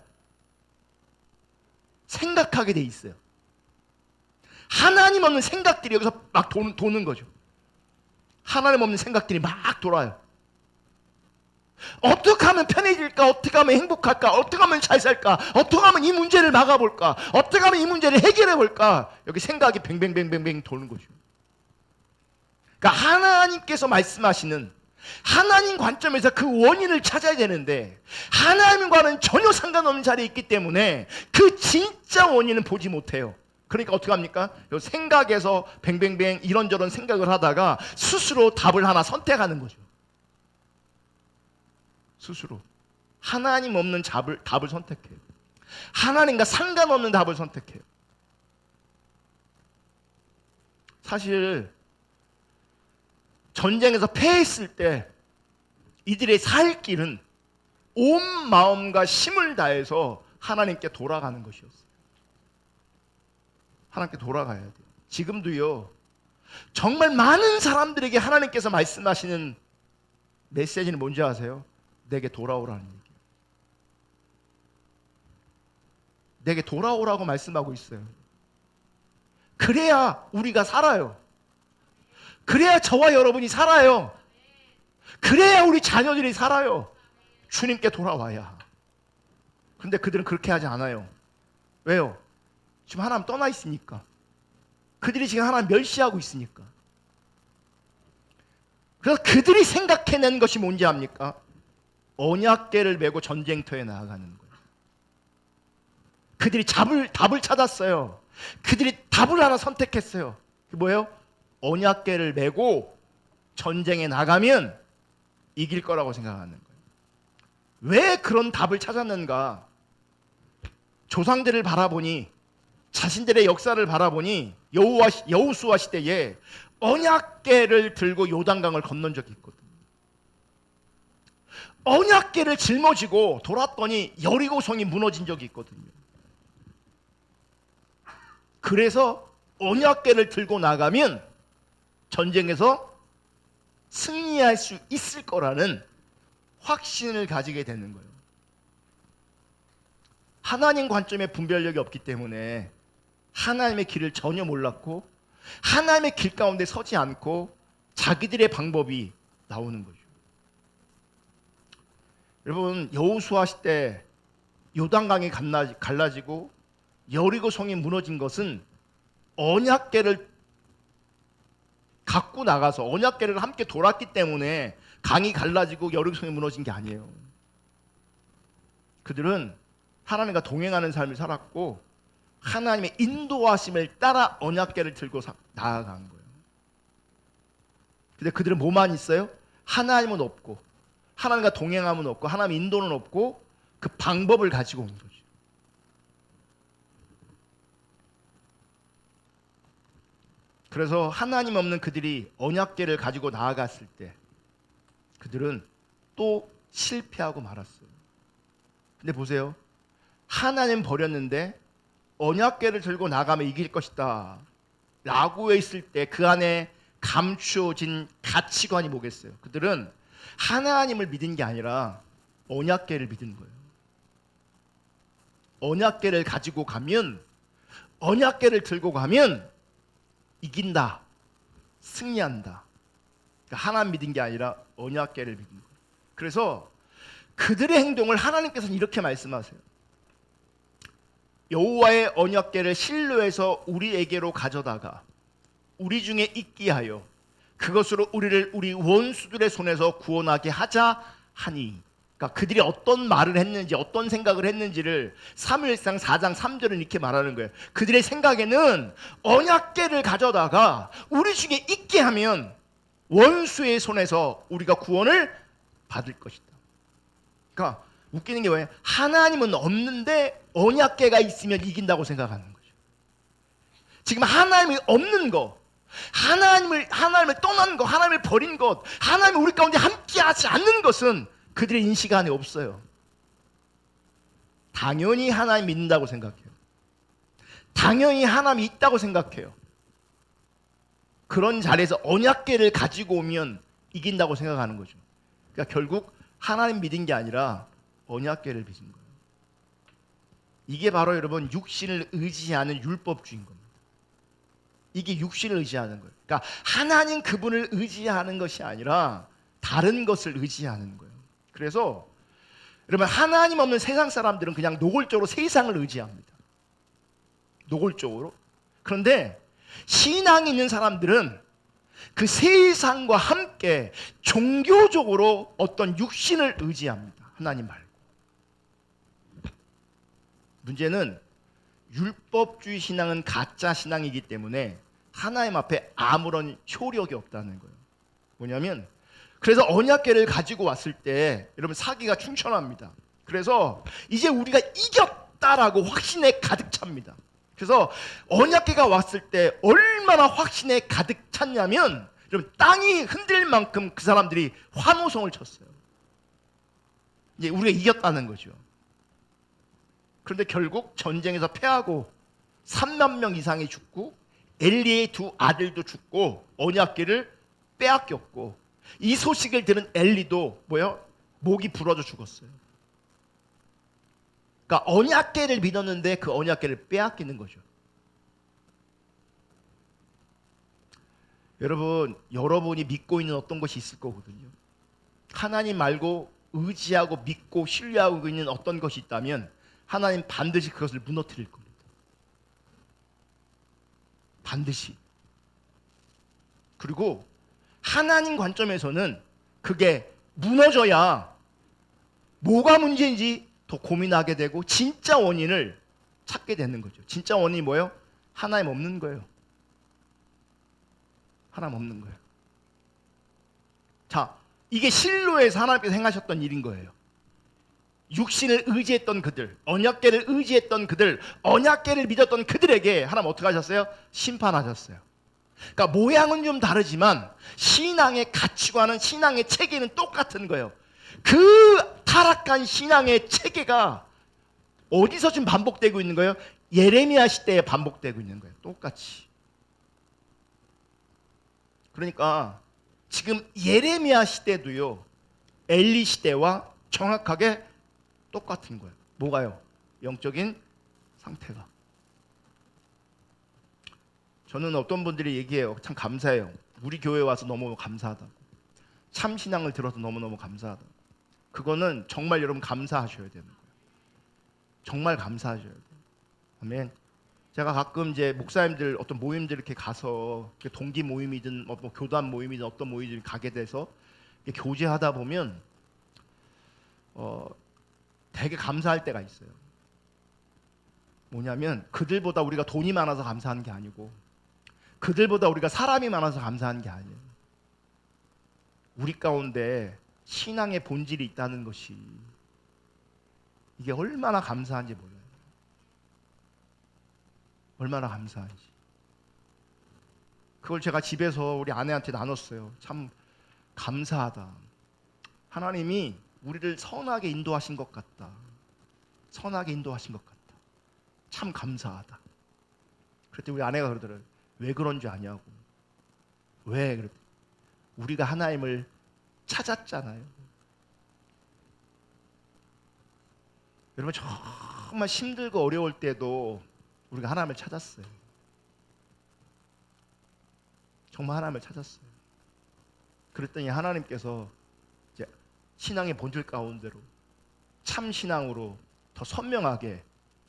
생각하게 돼 있어요. 하나님 없는 생각들이 여기서 막 도는 거죠. 하나님 없는 생각들이 막 돌아요. 어떻게 하면 편해질까? 어떻게 하면 행복할까? 어떻게 하면 잘 살까? 어떻게 하면 이 문제를 막아볼까? 어떻게 하면 이 문제를 해결해볼까? 여기 생각이 뱅뱅뱅뱅뱅 도는 거죠. 그러니까 하나님께서 말씀하시는 하나님 관점에서 그 원인을 찾아야 되는데 하나님과는 전혀 상관없는 자리에 있기 때문에 그 진짜 원인은 보지 못해요. 그러니까 어떻게 합니까? 생각에서 뱅뱅뱅 이런저런 생각을 하다가 스스로 답을 하나 선택하는 거죠. 스스로 하나님 없는 답을 선택해요. 하나님과 상관없는 답을 선택해요. 사실 전쟁에서 패했을 때 이들의 살 길은 온 마음과 힘을 다해서 하나님께 돌아가는 것이었어요. 하나님께 돌아가야 돼요. 지금도요, 정말 많은 사람들에게 하나님께서 말씀하시는 메시지는 뭔지 아세요? 내게 돌아오라는 얘기예요. 내게 돌아오라고 말씀하고 있어요. 그래야 우리가 살아요. 그래야 저와 여러분이 살아요. 그래야 우리 자녀들이 살아요. 주님께 돌아와야. 근데 그들은 그렇게 하지 않아요. 왜요? 지금 하나님 떠나 있으니까. 그들이 지금 하나님 멸시하고 있으니까. 그래서 그들이 생각해낸 것이 뭔지 압니까? 언약궤를 메고 전쟁터에 나아가는 거예요. 그들이 답을 찾았어요. 그들이 답을 하나 선택했어요. 그게 뭐예요? 언약궤를 메고 전쟁에 나가면 이길 거라고 생각하는 거예요. 왜 그런 답을 찾았는가? 조상들을 바라보니, 자신들의 역사를 바라보니 여호수아 시대에 언약궤를 들고 요단강을 건넌 적이 있거든요. 언약궤를 짊어지고 돌았더니 여리고성이 무너진 적이 있거든요. 그래서 언약궤를 들고 나가면 전쟁에서 승리할 수 있을 거라는 확신을 가지게 되는 거예요. 하나님 관점의 분별력이 없기 때문에 하나님의 길을 전혀 몰랐고 하나님의 길 가운데 서지 않고 자기들의 방법이 나오는 거죠. 여러분, 여호수아 시대 요단강이 갈라지고 여리고 성이 무너진 것은 언약궤를 갖고 나가서 언약궤를 함께 돌았기 때문에 강이 갈라지고 여리고 성이 무너진 게 아니에요. 그들은 하나님과 동행하는 삶을 살았고 하나님의 인도하심을 따라 언약궤를 들고 나아간 거예요. 근데 그들은 뭐만 있어요? 하나님은 없고 하나님과 동행함은 없고 하나님의 인도는 없고 그 방법을 가지고 온 거죠. 그래서 하나님 없는 그들이 언약궤를 가지고 나아갔을 때 그들은 또 실패하고 말았어요. 근데 보세요. 하나님 버렸는데 언약궤를 들고 나가면 이길 것이다 라고 했을 때 그 안에 감추어진 가치관이 뭐겠어요? 그들은 하나님을 믿은 게 아니라 언약궤를 믿은 거예요. 언약궤를 가지고 가면, 언약궤를 들고 가면 이긴다, 승리한다. 그러니까 하나님 믿은 게 아니라 언약궤를 믿은 거예요. 그래서 그들의 행동을 하나님께서는 이렇게 말씀하세요. 여호와의 언약궤를 실로에서 우리에게로 가져다가 우리 중에 있게 하여 그것으로 우리를 우리 원수들의 손에서 구원하게 하자 하니. 그러니까 그들이 어떤 말을 했는지, 어떤 생각을 했는지를 사무엘상 4장 3절은 이렇게 말하는 거예요. 그들의 생각에는 언약궤를 가져다가 우리 중에 있게 하면 원수의 손에서 우리가 구원을 받을 것이다. 그러니까 웃기는 게 뭐예요? 하나님은 없는데 언약궤가 있으면 이긴다고 생각하는 거죠. 지금 하나님이 없는 거, 하나님을 떠난 것, 하나님을 버린 것, 하나님이 우리 가운데 함께하지 않는 것은 그들의 인식 안에 없어요. 당연히 하나님 믿는다고 생각해요. 당연히 하나님이 있다고 생각해요. 그런 자리에서 언약궤를 가지고 오면 이긴다고 생각하는 거죠. 그러니까 결국 하나님 믿은 게 아니라 언약궤를 믿은 거예요. 이게 바로 여러분 육신을 의지하는 율법주의인 겁니다. 이게 육신을 의지하는 거예요. 그러니까 하나님 그분을 의지하는 것이 아니라 다른 것을 의지하는 거예요. 그래서 여러분 하나님 없는 세상 사람들은 그냥 노골적으로 세상을 의지합니다. 노골적으로. 그런데 신앙이 있는 사람들은 그 세상과 함께 종교적으로 어떤 육신을 의지합니다. 하나님 말고. 문제는 율법주의 신앙은 가짜 신앙이기 때문에 하나님 앞에 아무런 효력이 없다는 거예요. 뭐냐면 그래서 언약궤를 가지고 왔을 때 여러분 사기가 충천합니다. 그래서 이제 우리가 이겼다라고 확신에 가득 찹니다. 그래서 언약궤가 왔을 때 얼마나 확신에 가득 찼냐면 여러분 땅이 흔들 만큼 그 사람들이 환호성을 쳤어요. 이제 우리가 이겼다는 거죠. 그런데 결국 전쟁에서 패하고 3만 명 이상이 죽고 엘리의 두 아들도 죽고 언약궤를 빼앗겼고 이 소식을 들은 엘리도 목이 부러져 죽었어요. 그러니까 언약궤를 믿었는데 그 언약궤를 빼앗기는 거죠. 여러분이 믿고 있는 어떤 것이 있을 거거든요. 하나님 말고 의지하고 믿고 신뢰하고 있는 어떤 것이 있다면 하나님 반드시 그것을 무너뜨릴 겁니다. 반드시. 그리고 하나님 관점에서는 그게 무너져야 뭐가 문제인지 더 고민하게 되고 진짜 원인을 찾게 되는 거죠. 진짜 원인이 뭐예요? 하나님 없는 거예요. 하나님 없는 거예요. 자, 이게 실로에서 하나님께서 행하셨던 일인 거예요. 육신을 의지했던 그들, 언약궤를 의지했던 그들, 언약궤를 믿었던 그들에게 하나님 어떻게 하셨어요? 심판하셨어요. 그러니까 모양은 좀 다르지만 신앙의 가치관은, 신앙의 체계는 똑같은 거예요. 그 타락한 신앙의 체계가 어디서 지금 반복되고 있는 거예요? 예레미야 시대에 반복되고 있는 거예요. 똑같이. 그러니까 지금 예레미야 시대도요 엘리 시대와 정확하게 똑같은 거예요. 뭐가요? 영적인 상태가. 저는 어떤 분들이 얘기해요. 참 감사해요. 우리 교회에 와서 너무 감사하다고. 참 신앙을 들어서 너무너무 감사하다고. 그거는 정말 여러분 감사하셔야 되는 거예요. 정말 감사하셔야 돼요. 아멘. 제가 가끔 이제 목사님들 어떤 모임들 이렇게 가서 동기 모임이든 뭐 교단 모임이든 어떤 모임이든 가게 돼서 교제하다 보면 되게 감사할 때가 있어요. 뭐냐면 그들보다 우리가 돈이 많아서 감사하는 게 아니고 그들보다 우리가 사람이 많아서 감사하는 게 아니에요. 우리 가운데 신앙의 본질이 있다는 것이 이게 얼마나 감사한지 몰라요. 얼마나 감사한지. 그걸 제가 집에서 우리 아내한테 나눴어요. 참 감사하다. 하나님이 우리를 선하게 인도하신 것 같다. 선하게 인도하신 것 같다. 참 감사하다. 그랬더니 우리 아내가 그러더라고요. 왜 그런 줄 아냐고. 왜? 그랬더니 우리가 하나님을 찾았잖아요. 여러분 정말 힘들고 어려울 때도 우리가 하나님을 찾았어요. 정말 하나님을 찾았어요. 그랬더니 하나님께서 이제 신앙의 본질 가운데로 참 신앙으로 더 선명하게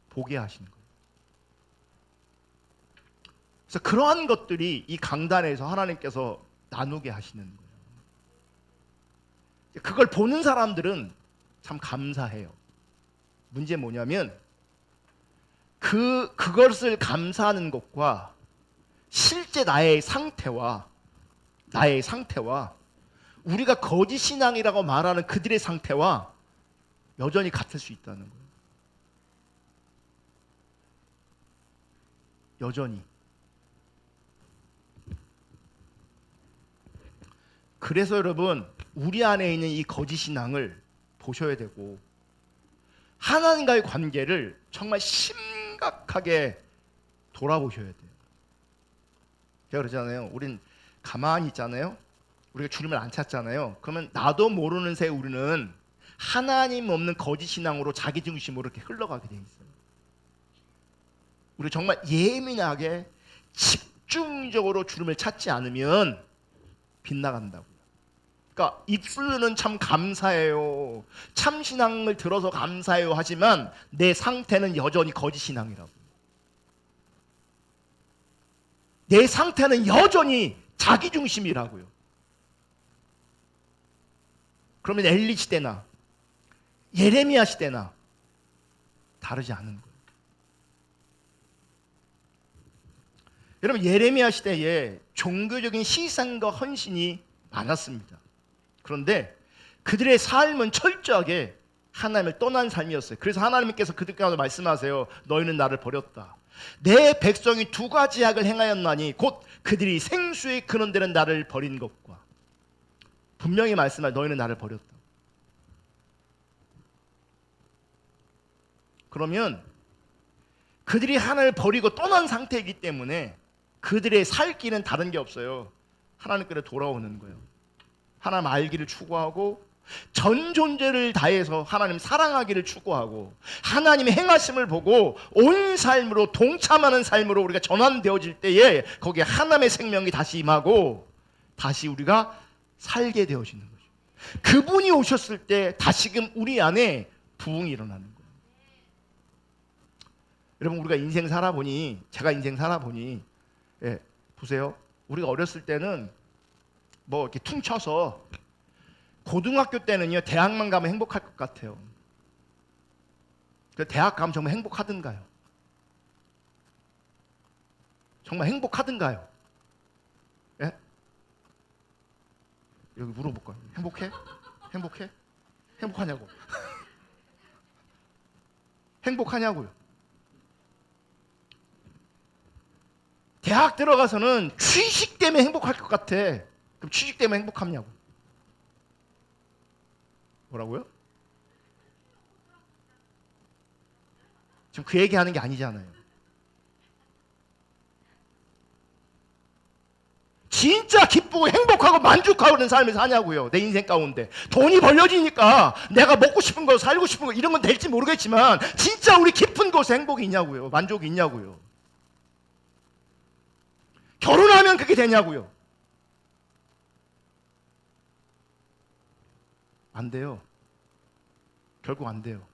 보게 하시는 거예요. 그래서 그러한 것들이 이 강단에서 하나님께서 나누게 하시는 거예요. 그걸 보는 사람들은 참 감사해요. 문제 뭐냐면 그것을 감사하는 것과 실제 나의 상태와 우리가 거짓 신앙이라고 말하는 그들의 상태와 여전히 같을 수 있다는 거예요. 여전히. 그래서 여러분, 우리 안에 있는 이 거짓 신앙을 보셔야 되고 하나님과의 관계를 정말 심각하게 돌아보셔야 돼요. 제가 그러잖아요. 우린 가만히 있잖아요. 우리가 주님을 안 찾잖아요. 그러면 나도 모르는 새에 우리는 하나님 없는 거짓 신앙으로 자기 중심으로 이렇게 흘러가게 돼 있어요. 우리 정말 예민하게 집중적으로 주님을 찾지 않으면 빗나간다고요. 그러니까 입술로는 참 감사해요, 참 신앙을 들어서 감사해요 하지만 내 상태는 여전히 거짓 신앙이라고. 내 상태는 여전히 자기 중심이라고요. 그러면 엘리 시대나 예레미야 시대나 다르지 않은 거예요. 여러분, 예레미야 시대에 종교적인 시상과 헌신이 많았습니다. 그런데 그들의 삶은 철저하게 하나님을 떠난 삶이었어요. 그래서 하나님께서 그들께 말씀하세요. 너희는 나를 버렸다. 내 백성이 두 가지 악을 행하였나니 곧 그들이 생수에 그런 데는 나를 버린 것과, 분명히 말씀하여 너희는 나를 버렸다. 그러면 그들이 하나님을 버리고 떠난 상태이기 때문에 그들의 살 길은 다른 게 없어요. 하나님께로 돌아오는 거예요. 하나님 알기를 추구하고 전 존재를 다해서 하나님 사랑하기를 추구하고 하나님의 행하심을 보고 온 삶으로 동참하는 삶으로 우리가 전환되어질 때에 거기에 하나님의 생명이 다시 임하고 다시 우리가 살게 되어지는 거죠. 그분이 오셨을 때 다시금 우리 안에 부흥이 일어나는 거예요. 여러분, 우리가 인생 살아보니, 제가 인생 살아보니, 보세요. 우리가 어렸을 때는 뭐 이렇게 퉁쳐서 고등학교 때는요, 대학만 가면 행복할 것 같아요. 대학 가면 정말 행복하던가요? 정말 행복하던가요? 예? 여기 물어볼까요? 행복해? 행복해? 행복하냐고? 행복하냐고요? 대학 들어가서는 취직 때문에 행복할 것 같아. 그럼 취직 때문에 행복하냐고? 뭐라고요? 지금 그 얘기하는 게 아니잖아요. 진짜 기쁘고 행복하고 만족하고 그런 삶을 사냐고요. 내 인생 가운데 돈이 벌려지니까 내가 먹고 싶은 거, 살고 싶은 거 이런 건 될지 모르겠지만 진짜 우리 깊은 곳에 행복이 있냐고요. 만족이 있냐고요. 결혼하면 그게 되냐고요. 안 돼요. 결국 안 돼요.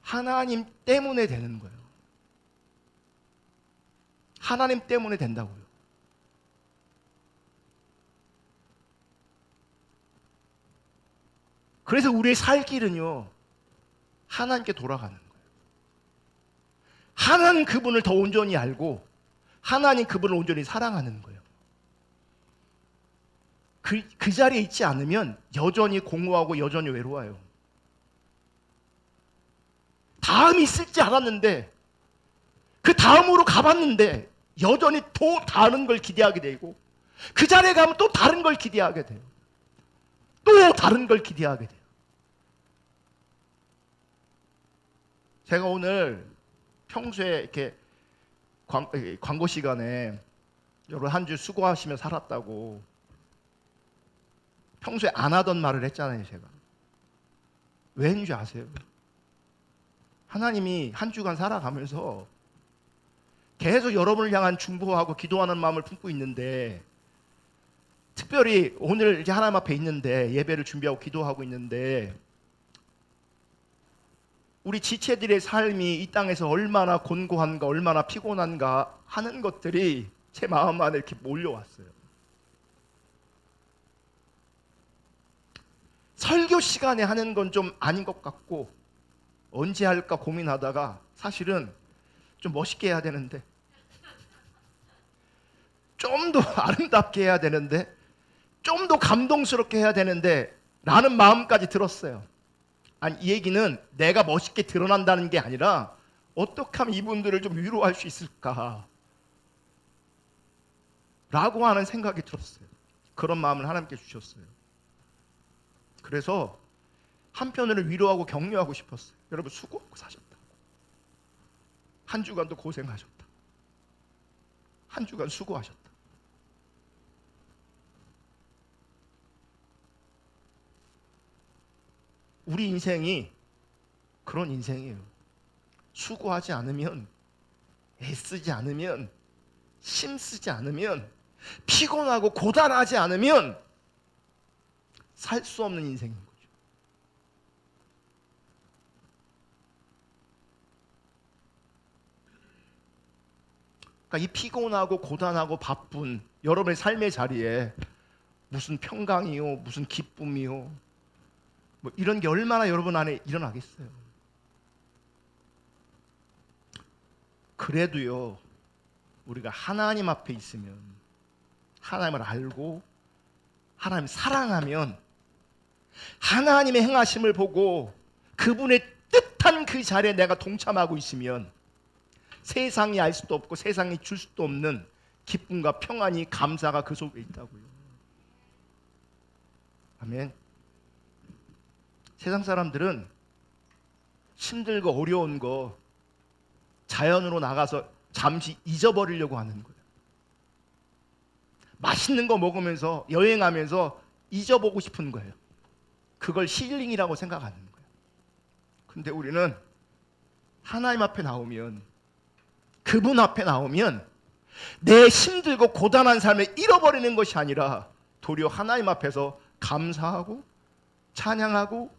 하나님 때문에 되는 거예요. 하나님 때문에 된다고요. 그래서 우리의 살 길은요, 하나님께 돌아가는 거예요. 하나님 그분을 더 온전히 알고 하나님 그분을 온전히 사랑하는 거예요. 그 자리에 있지 않으면 여전히 공허하고 여전히 외로워요. 다음이 있을지 알았는데 그 다음으로 가봤는데 여전히 또 다른 걸 기대하게 되고 그 자리에 가면 또 다른 걸 기대하게 돼요. 또 다른 걸 기대하게 돼요. 제가 오늘 평소에 이렇게 광고 시간에 여러분 한 주 수고하시며 살았다고 평소에 안 하던 말을 했잖아요. 제가 왜 했는지 아세요? 하나님이 한 주간 살아가면서 계속 여러분을 향한 중보하고 기도하는 마음을 품고 있는데, 특별히 오늘 이제 하나님 앞에 있는데 예배를 준비하고 기도하고 있는데, 우리 지체들의 삶이 이 땅에서 얼마나 곤고한가, 얼마나 피곤한가 하는 것들이 제 마음 안에 이렇게 몰려왔어요. 설교 시간에 하는 건 좀 아닌 것 같고, 언제 할까 고민하다가 사실은 좀 멋있게 해야 되는데, 좀 더 아름답게 해야 되는데, 좀 더 감동스럽게 해야 되는데 라는 마음까지 들었어요. 아니, 이 얘기는 내가 멋있게 드러난다는 게 아니라 어떻게 하면 이분들을 좀 위로할 수 있을까 라고 하는 생각이 들었어요. 그런 마음을 하나님께 주셨어요. 그래서 한편으로 위로하고 격려하고 싶었어요. 여러분 수고하고 사셨다. 한 주간도 고생하셨다. 한 주간 수고하셨다. 우리 인생이 그런 인생이에요. 수고하지 않으면, 애쓰지 않으면, 힘쓰지 않으면, 피곤하고 고단하지 않으면 살 수 없는 인생인 거죠. 그러니까 이 피곤하고 고단하고 바쁜 여러분의 삶의 자리에 무슨 평강이요, 무슨 기쁨이요, 뭐 이런 게 얼마나 여러분 안에 일어나겠어요. 그래도요, 우리가 하나님 앞에 있으면, 하나님을 알고 하나님 사랑하면, 하나님의 행하심을 보고 그분의 뜻한 그 자리에 내가 동참하고 있으면 세상이 알 수도 없고 세상이 줄 수도 없는 기쁨과 평안이, 감사가 그 속에 있다고요. 아멘. 세상 사람들은 힘들고 어려운 거 자연으로 나가서 잠시 잊어버리려고 하는 거예요. 맛있는 거 먹으면서 여행하면서 잊어보고 싶은 거예요. 그걸 힐링이라고 생각하는 거예요. 근데 우리는 하나님 앞에 나오면, 그분 앞에 나오면 내 힘들고 고단한 삶을 잃어버리는 것이 아니라 도리어 하나님 앞에서 감사하고 찬양하고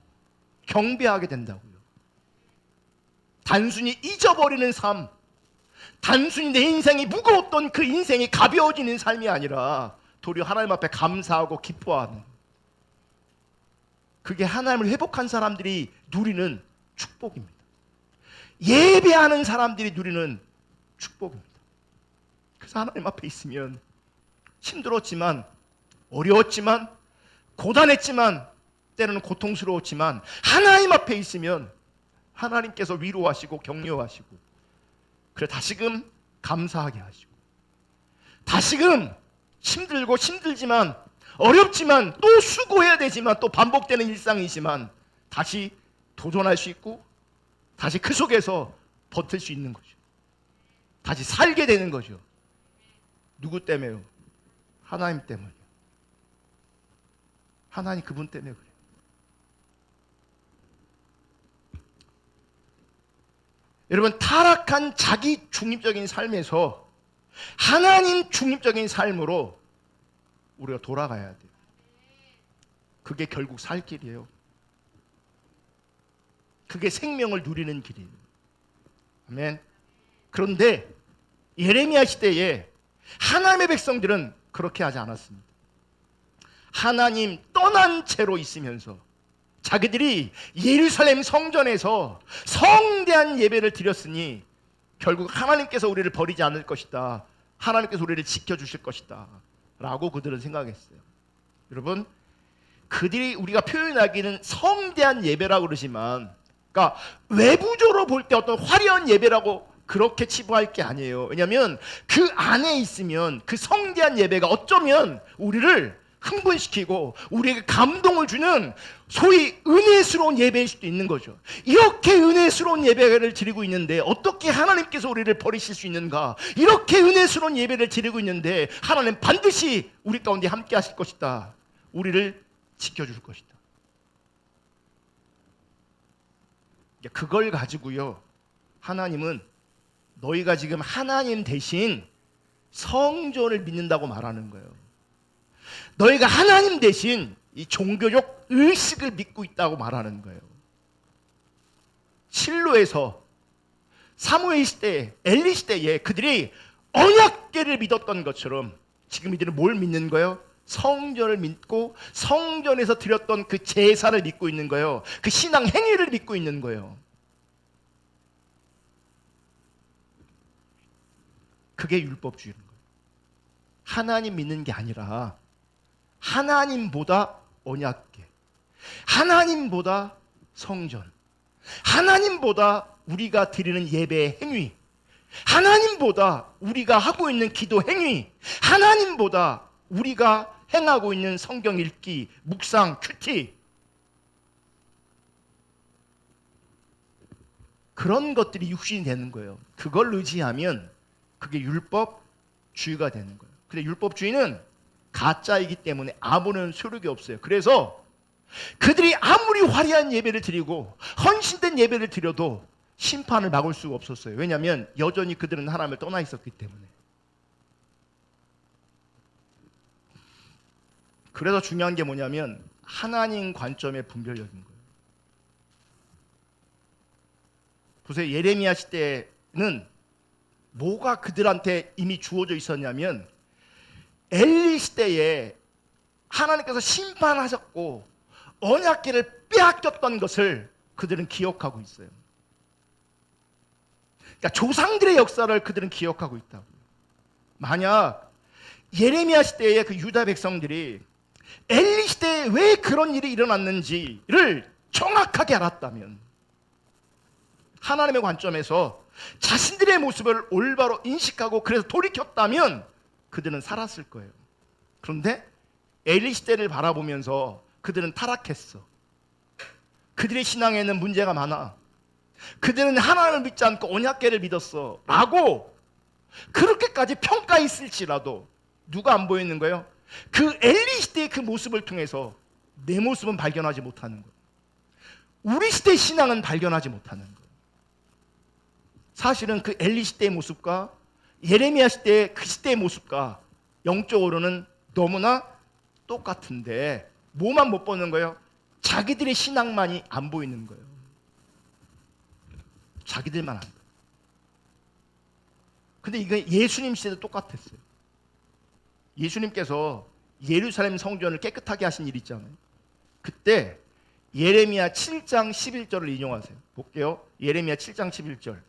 경배하게 된다고요. 단순히 잊어버리는 삶, 단순히 내 인생이 무거웠던 그 인생이 가벼워지는 삶이 아니라 도리어 하나님 앞에 감사하고 기뻐하는, 그게 하나님을 회복한 사람들이 누리는 축복입니다. 예배하는 사람들이 누리는 축복입니다. 그래서 하나님 앞에 있으면 힘들었지만, 어려웠지만, 고단했지만, 때로는 고통스러웠지만 하나님 앞에 있으면 하나님께서 위로하시고 격려하시고, 그래 다시금 감사하게 하시고, 다시금 힘들고 힘들지만, 어렵지만, 또 수고해야 되지만, 또 반복되는 일상이지만 다시 도전할 수 있고, 다시 그 속에서 버틸 수 있는 거죠. 다시 살게 되는 거죠. 누구 때문에요? 하나님 때문에. 하나님 그분 때문에 그래요. 여러분, 타락한 자기 중립적인 삶에서 하나님 중립적인 삶으로 우리가 돌아가야 돼요. 그게 결국 살 길이에요. 그게 생명을 누리는 길이에요. 아멘. 그런데 예레미야 시대에 하나님의 백성들은 그렇게 하지 않았습니다. 하나님 떠난 채로 있으면서 자기들이 예루살렘 성전에서 성대한 예배를 드렸으니 결국 하나님께서 우리를 버리지 않을 것이다, 하나님께서 우리를 지켜주실 것이다 라고 그들은 생각했어요. 여러분, 그들이 우리가 표현하기는 성대한 예배라고 그러지만, 그러니까 외부적으로 볼 때 어떤 화려한 예배라고 그렇게 치부할 게 아니에요. 왜냐하면 그 안에 있으면 그 성대한 예배가 어쩌면 우리를 흥분시키고 우리에게 감동을 주는 소위 은혜스러운 예배일 수도 있는 거죠. 이렇게 은혜스러운 예배를 드리고 있는데 어떻게 하나님께서 우리를 버리실 수 있는가? 이렇게 은혜스러운 예배를 드리고 있는데 하나님 반드시 우리 가운데 함께 하실 것이다. 우리를 지켜줄 것이다. 그걸 가지고요, 하나님은 너희가 지금 하나님 대신 성전을 믿는다고 말하는 거예요. 너희가 하나님 대신 이 종교적 의식을 믿고 있다고 말하는 거예요. 실로에서 사무엘 시대, 엘리 시대에 그들이 언약궤를 믿었던 것처럼 지금 이들은 뭘 믿는 거예요? 성전을 믿고 성전에서 드렸던 그 제사를 믿고 있는 거예요. 그 신앙 행위를 믿고 있는 거예요. 그게 율법주의인 거예요. 하나님 믿는 게 아니라 하나님보다 언약궤, 하나님보다 성전, 하나님보다 우리가 드리는 예배의 행위, 하나님보다 우리가 하고 있는 기도 행위, 하나님보다 우리가 행하고 있는 성경 읽기, 묵상, 큐티, 그런 것들이 육신이 되는 거예요. 그걸 의지하면 그게 율법주의가 되는 거예요. 근데 율법주의는 가짜이기 때문에 아무런 소력이 없어요. 그래서 그들이 아무리 화려한 예배를 드리고 헌신된 예배를 드려도 심판을 막을 수가 없었어요. 왜냐하면 여전히 그들은 하나님을 떠나 있었기 때문에. 그래서 중요한 게 뭐냐면 하나님 관점의 분별력인 거예요. 보세요. 예레미야 시대는 뭐가 그들한테 이미 주어져 있었냐면 엘리 시대에 하나님께서 심판하셨고 언약궤를 빼앗겼던 것을 그들은 기억하고 있어요. 그러니까 조상들의 역사를 그들은 기억하고 있다고. 만약 예레미야 시대의 그 유다 백성들이 엘리 시대에 왜 그런 일이 일어났는지를 정확하게 알았다면, 하나님의 관점에서 자신들의 모습을 올바로 인식하고 그래서 돌이켰다면 그들은 살았을 거예요. 그런데 엘리 시대를 바라보면서 그들은 타락했어. 그들의 신앙에는 문제가 많아. 그들은 하나님을 믿지 않고 언약궤를 믿었어 라고 그렇게까지 평가했을지라도 누가 안 보이는 거예요? 그 엘리 시대의 그 모습을 통해서 내 모습은 발견하지 못하는 거예요. 우리 시대의 신앙은 발견하지 못하는 거예요. 사실은 그 엘리 시대의 모습과 예레미야 시대의 그 시대의 모습과 영적으로는 너무나 똑같은데 뭐만 못 보는 거예요? 자기들의 신앙만이 안 보이는 거예요. 자기들만 안 보여요. 근데 이게 예수님 시대도 똑같았어요. 예수님께서 예루살렘 성전을 깨끗하게 하신 일 있잖아요. 그때 예레미야 7장 11절을 인용하세요. 볼게요. 예레미야 7장 11절.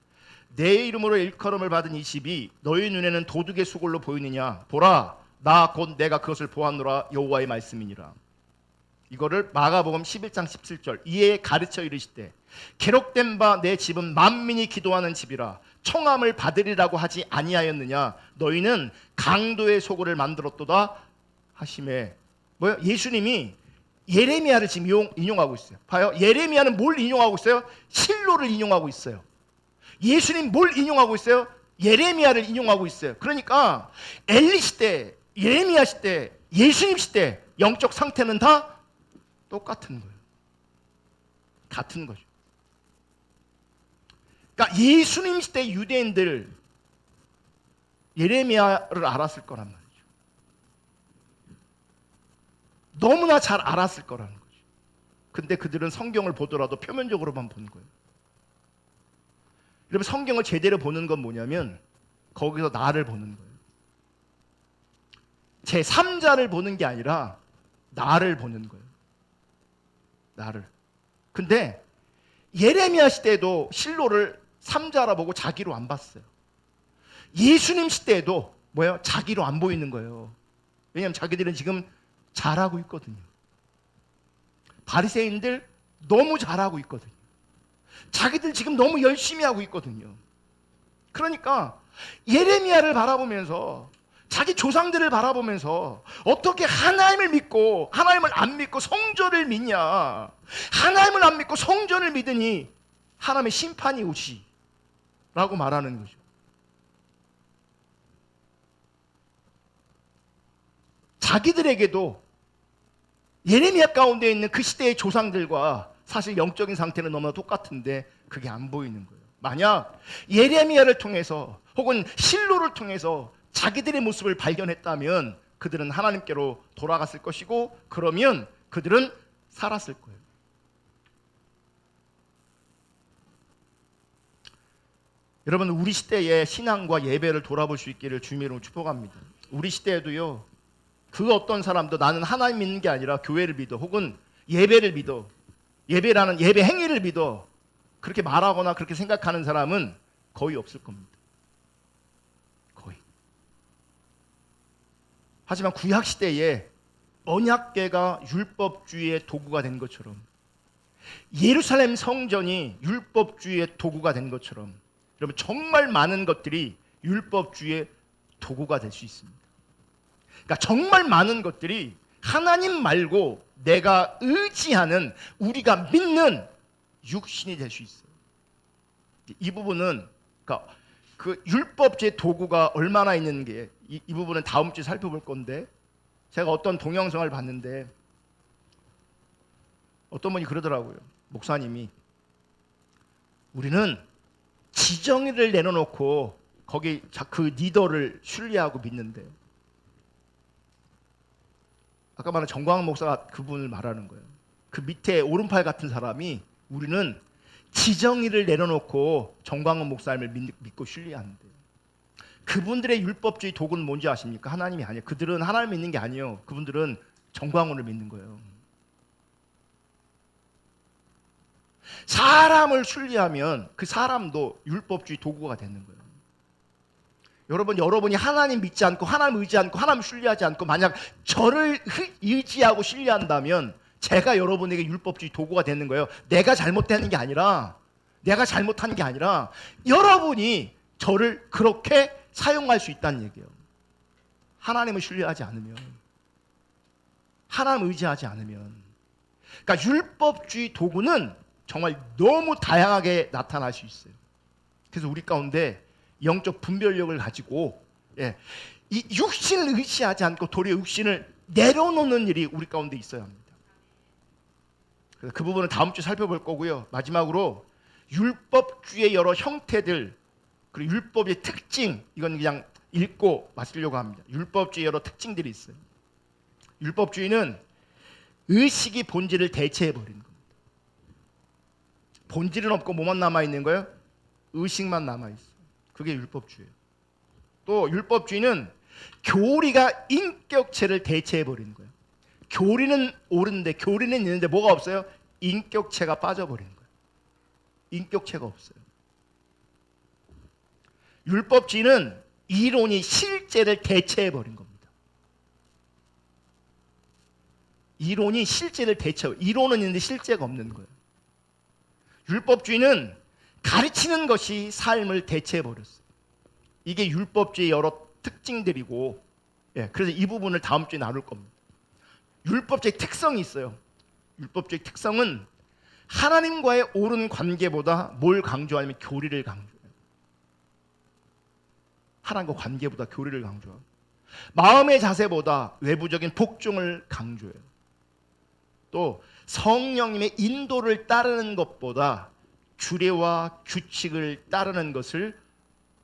내 이름으로 일컬음을 받은 이 집이 너희 눈에는 도둑의 수골로 보이느냐? 보라, 나 곧 내가 그것을 보았노라. 여호와의 말씀이니라. 이거를 마가복음 11장 17절. 이에 가르쳐 이르시되 기록된 바 내 집은 만민이 기도하는 집이라 청함을 받으리라고 하지 아니하였느냐? 너희는 강도의 소굴을 만들었도다 하시매. 뭐요? 예수님이 예레미야를 지금 인용하고 있어요. 봐요. 예레미야는 뭘 인용하고 있어요? 실로를 인용하고 있어요. 예수님 뭘 인용하고 있어요? 예레미야를 인용하고 있어요. 그러니까 엘리 시대, 예레미야 시대, 예수님 시대 영적 상태는 다 똑같은 거예요. 같은 거죠. 그러니까 예수님 시대 유대인들 예레미야를 알았을 거란 말이죠. 너무나 잘 알았을 거라는 거죠. 근데 그들은 성경을 보더라도 표면적으로만 본 거예요. 여러분, 성경을 제대로 보는 건 뭐냐면 거기서 나를 보는 거예요. 제3자를 보는 게 아니라 나를 보는 거예요. 나를. 근데 예레미야 시대에도 실로를 3자라 보고 자기로 안 봤어요. 예수님 시대에도 뭐예요? 자기로 안 보이는 거예요. 왜냐하면 자기들은 지금 잘하고 있거든요. 바리새인들 너무 잘하고 있거든요. 자기들 지금 너무 열심히 하고 있거든요. 그러니까 예레미야를 바라보면서 자기 조상들을 바라보면서 어떻게 하나님을 믿고 하나님을 안 믿고 성전을 믿냐? 하나님을 안 믿고 성전을 믿으니 하나님의 심판이 오시라고 말하는 거죠. 자기들에게도 예레미야 가운데 있는 그 시대의 조상들과 사실 영적인 상태는 너무나 똑같은데 그게 안 보이는 거예요. 만약 예레미야를 통해서 혹은 실로를 통해서 자기들의 모습을 발견했다면 그들은 하나님께로 돌아갔을 것이고, 그러면 그들은 살았을 거예요. 여러분, 우리 시대의 신앙과 예배를 돌아볼 수 있기를 주님으로 축복합니다. 우리 시대에도요, 그 어떤 사람도 나는 하나님 믿는 게 아니라 교회를 믿어 혹은 예배를 믿어, 예배라는 예배 행위를 믿어, 그렇게 말하거나 그렇게 생각하는 사람은 거의 없을 겁니다. 거의. 하지만 구약 시대에 언약궤가 율법주의의 도구가 된 것처럼, 예루살렘 성전이 율법주의의 도구가 된 것처럼, 여러분 정말 많은 것들이 율법주의의 도구가 될 수 있습니다. 그러니까 정말 많은 것들이 하나님 말고 내가 의지하는, 우리가 믿는 육신이 될 수 있어요. 이 부분은, 그러니까 그 율법주의 도구가 얼마나 있는 게, 이 부분은 다음 주에 살펴볼 건데, 제가 어떤 동영상을 봤는데 어떤 분이 그러더라고요. 목사님이, 우리는 지정의를 내려놓고 거기 그 리더를 신뢰하고 믿는데요. 아까 말한 정광훈 목사가 그분을 말하는 거예요. 그 밑에 오른팔 같은 사람이, 우리는 지정의를 내려놓고 정광훈 목사님을 믿고 신뢰하는데, 그분들의 율법주의 도구는 뭔지 아십니까? 하나님이 아니에요. 그들은 하나님 믿는 게 아니에요. 그분들은 정광훈을 믿는 거예요. 사람을 신뢰하면 그 사람도 율법주의 도구가 되는 거예요. 여러분이 하나님 믿지 않고 하나님 의지 않고 하나님 신뢰하지 않고 만약 저를 의지하고 신뢰한다면 제가 여러분에게 율법주의 도구가 되는 거예요. 내가 잘못되는 게 아니라, 내가 잘못한 게 아니라 여러분이 저를 그렇게 사용할 수 있다는 얘기예요. 하나님을 신뢰하지 않으면, 하나님 의지하지 않으면. 그러니까 율법주의 도구는 정말 너무 다양하게 나타날 수 있어요. 그래서 우리 가운데 영적 분별력을 가지고, 이 육신을 의지하지 않고 도리어 육신을 내려놓는 일이 우리 가운데 있어야 합니다. 그래서 그 부분은 다음 주에 살펴볼 거고요. 마지막으로 율법주의 여러 형태들, 그리고 율법의 특징, 이건 그냥 읽고 마치려고 합니다. 율법주의 여러 특징들이 있어요. 율법주의는 의식이 본질을 대체해버리는 겁니다. 본질은 없고 뭐만 남아있는 거예요? 의식만 남아있어요. 그게 율법주의예요. 또 율법주의는 교리가 인격체를 대체해버리는 거예요. 교리는 옳은데, 교리는 있는데 뭐가 없어요? 인격체가 빠져버리는 거예요. 인격체가 없어요. 율법주의는 이론이 실제를 대체해버린 겁니다. 이론이 실제를 이론은 있는데 실제가 없는 거예요. 율법주의는 가르치는 것이 삶을 대체해버렸어요. 이게 율법주의의 여러 특징들이고, 그래서 이 부분을 다음 주에 나눌 겁니다. 율법주의 특성이 있어요. 율법주의 특성은 하나님과의 옳은 관계보다 뭘 강조하냐면 교리를 강조해요. 하나님과 관계보다 교리를 강조하고, 마음의 자세보다 외부적인 복종을 강조해요. 또 성령님의 인도를 따르는 것보다 규례와 규칙을 따르는 것을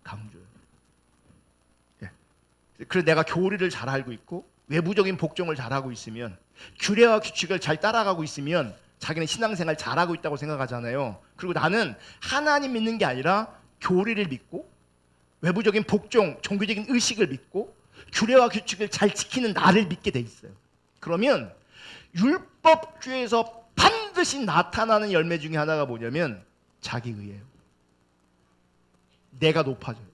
강조해요. 그래서 내가 교리를 잘 알고 있고 외부적인 복종을 잘하고 있으면, 규례와 규칙을 잘 따라가고 있으면 자기는 신앙생활 잘하고 있다고 생각하잖아요. 그리고 나는 하나님 믿는 게 아니라 교리를 믿고 외부적인 복종, 종교적인 의식을 믿고 규례와 규칙을 잘 지키는 나를 믿게 돼 있어요. 그러면 율법주의에서 반드시 나타나는 열매 중에 하나가 뭐냐면 자기의예요. 내가 높아져요.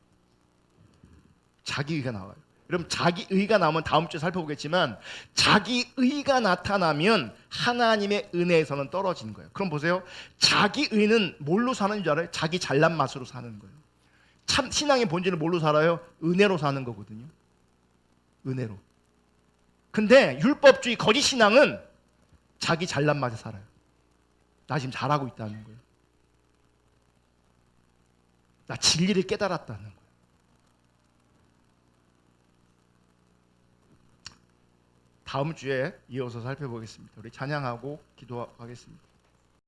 자기의가 나와요. 여러분, 자기의가 나오면 다음 주에 살펴보겠지만, 자기의가 나타나면 하나님의 은혜에서는 떨어지는 거예요. 그럼 보세요. 자기의는 뭘로 사는 줄 알아요? 자기 잘난 맛으로 사는 거예요. 참 신앙의 본질은 뭘로 살아요? 은혜로 사는 거거든요. 은혜로. 근데 율법주의 거짓 신앙은 자기 잘난 맛에 살아요. 나 지금 잘하고 있다는 거예요. 나 진리를 깨달았다는 거예요. 다음 주에 이어서 살펴보겠습니다. 우리 찬양하고 기도하겠습니다.